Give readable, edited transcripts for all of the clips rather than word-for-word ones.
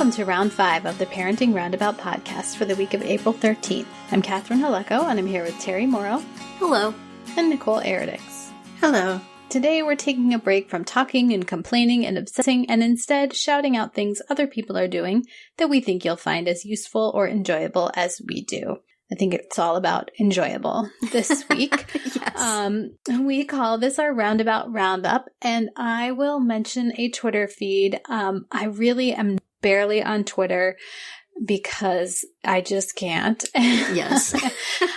Welcome to Round 5 of the Parenting Roundabout podcast for the week of April 13th. I'm Catherine Haleko, and I'm here with Terry Morrow. Hello. And Nicole Eridix. Hello. Today we're taking a break from talking and complaining and obsessing and instead shouting out things other people are doing that we think you'll find as useful or enjoyable as we do. I think it's all about enjoyable this week. Yes. We call this our Roundabout Roundup, and I will mention a Twitter feed. I really am barely on Twitter because I just can't. Yes.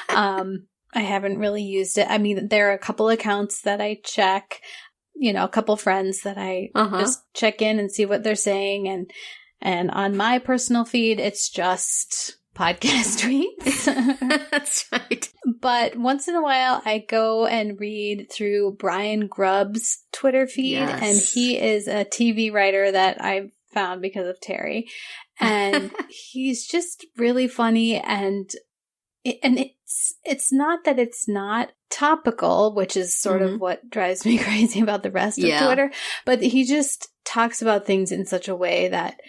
I haven't really used it. I mean, there are a couple accounts that I check, a couple friends that I just check in and see what they're saying. And on my personal feed, it's just podcast tweets. That's right. But once in a while, I go and read through Brian Grubb's Twitter feed. Yes. And he is a TV writer that I found because of Terry. And he's just really funny. And it's not that it's not topical, which is sort of what drives me crazy about the rest of Twitter. But he just talks about things in such a way that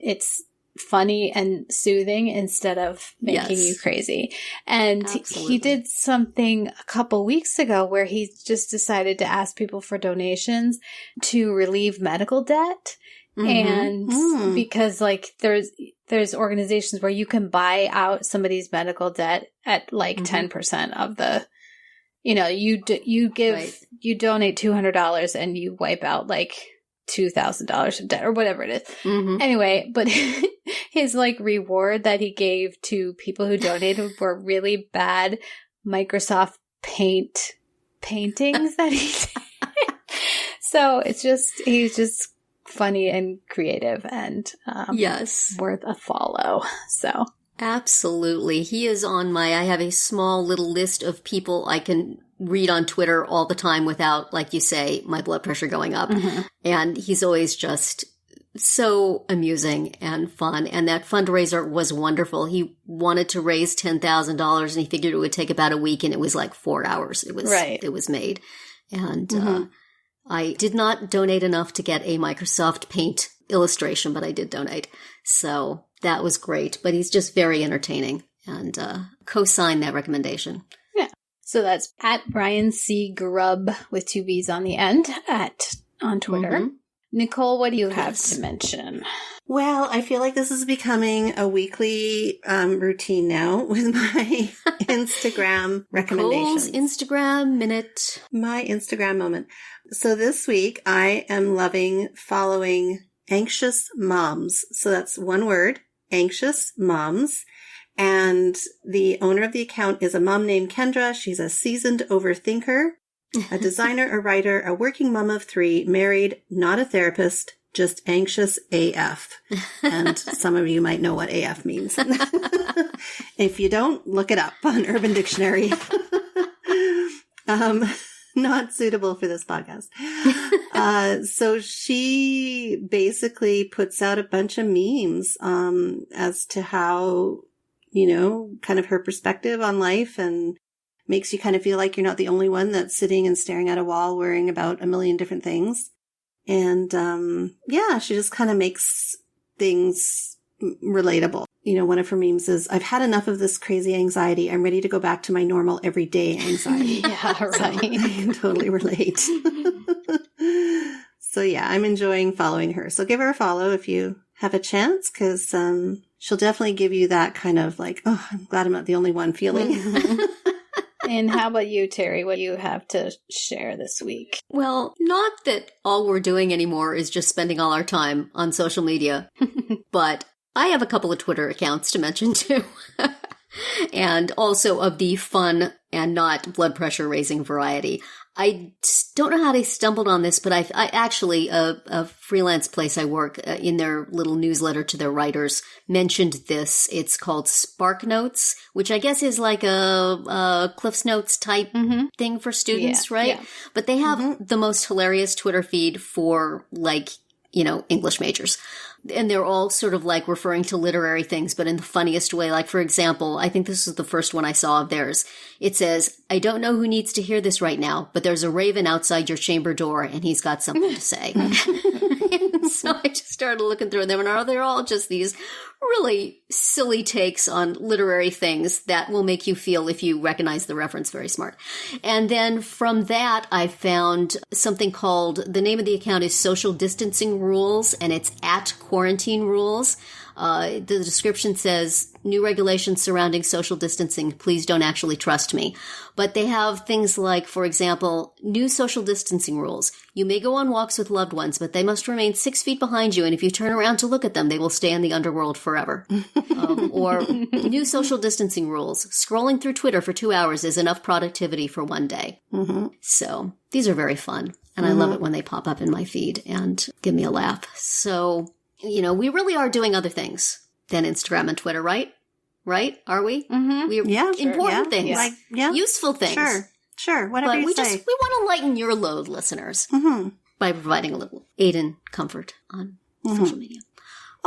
it's funny and soothing instead of making you crazy. And he did something a couple weeks ago where he just decided to ask people for donations to relieve medical debt. And because there's organizations where you can buy out somebody's medical debt at 10% of the, you donate $200 and you wipe out $2,000 of debt or whatever it is. Anyway, but his reward that he gave to people who donated were really bad Microsoft Paint paintings that he did. So he's just funny and creative and worth a follow. So absolutely. He is on I have a small little list of people I can read on Twitter all the time without, like you say, my blood pressure going up. And he's always just so amusing and fun. And that fundraiser was wonderful. He wanted to raise $10,000 and he figured it would take about a week, and it was 4 hours. It was made. And I did not donate enough to get a Microsoft Paint illustration, but I did donate. So that was great. But he's just very entertaining, and co-sign that recommendation. Yeah. So that's at Brian C. Grubb with 2 B's on the end on Twitter. Nicole, what do you have to mention? Well, I feel like this is becoming a weekly routine now with my Instagram recommendations. Nicole's Instagram minute. My Instagram moment. So this week, I am loving following Anxious Moms. So that's one word, Anxious Moms. And the owner of the account is a mom named Kendra. She's a seasoned overthinker, a designer, a writer, a working mom of 3, married, not a therapist, just anxious AF. And some of you might know what AF means. If you don't, look it up on Urban Dictionary. Not suitable for this podcast. So she basically puts out a bunch of memes as to how, kind of her perspective on life, and makes you kind of feel like you're not the only one that's sitting and staring at a wall worrying about a million different things. And she just kind of makes things relatable. One of her memes is, "I've had enough of this crazy anxiety. I'm ready to go back to my normal everyday anxiety." Yeah, right. So I can totally relate. So yeah, I'm enjoying following her. So give her a follow if you have a chance, because she'll definitely give you that kind of I'm glad I'm not the only one feeling. And how about you, Terry? What do you have to share this week? Well, not that all we're doing anymore is just spending all our time on social media, but I have a couple of Twitter accounts to mention too. And also of the fun and not blood pressure raising variety. I don't know how they stumbled on this, but I actually, a freelance place I work in their little newsletter to their writers mentioned this. It's called Sparknotes, which I guess is like a Cliff's Notes type thing for students, right? Yeah. But they have the most hilarious Twitter feed for English majors. And they're all sort of referring to literary things, but in the funniest way. For example, I think this is the first one I saw of theirs. It says, I don't know who needs to hear this right now, but there's a raven outside your chamber door and he's got something to say. So I just started looking through them, and they're all just these really silly takes on literary things that will make you feel, if you recognize the reference, very smart. And then from that, I found something called, the name of the account is Social Distancing Rules, and it's @Quarantine Rules. The description says, new regulations surrounding social distancing. Please don't actually trust me. But they have things like, for example, new social distancing rules. You may go on walks with loved ones, but they must remain 6 feet behind you. And if you turn around to look at them, they will stay in the underworld forever. Or new social distancing rules. Scrolling through Twitter for 2 hours is enough productivity for one day. Mm-hmm. So these are very fun. And I love it when they pop up in my feed and give me a laugh. So, you know, we really are doing other things than Instagram and Twitter, right? Right? Are we? Mm-hmm. Important things. Like, useful things. Sure. Whatever but you say. We want to lighten your load, listeners, by providing a little aid and comfort on social media.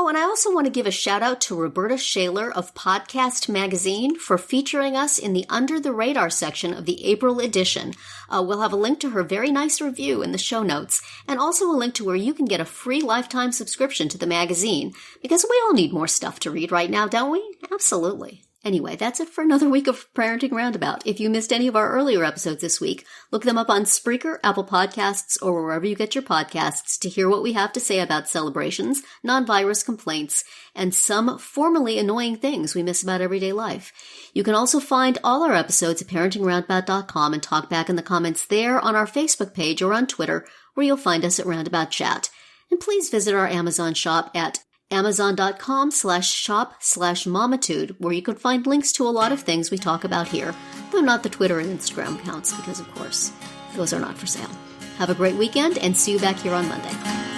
Oh, and I also want to give a shout out to Roberta Shaler of Podcast Magazine for featuring us in the Under the Radar section of the April edition. We'll have a link to her very nice review in the show notes, and also a link to where you can get a free lifetime subscription to the magazine, because we all need more stuff to read right now, don't we? Absolutely. Anyway, that's it for another week of Parenting Roundabout. If you missed any of our earlier episodes this week, look them up on Spreaker, Apple Podcasts, or wherever you get your podcasts to hear what we have to say about celebrations, non-virus complaints, and some formerly annoying things we miss about everyday life. You can also find all our episodes at parentingroundabout.com and talk back in the comments there, on our Facebook page, or on Twitter, where you'll find us at Roundabout Chat. And please visit our Amazon shop at Amazon.com/shop/momitude, where you can find links to a lot of things we talk about here, though not the Twitter and Instagram accounts, because, of course, those are not for sale. Have a great weekend, and see you back here on Monday.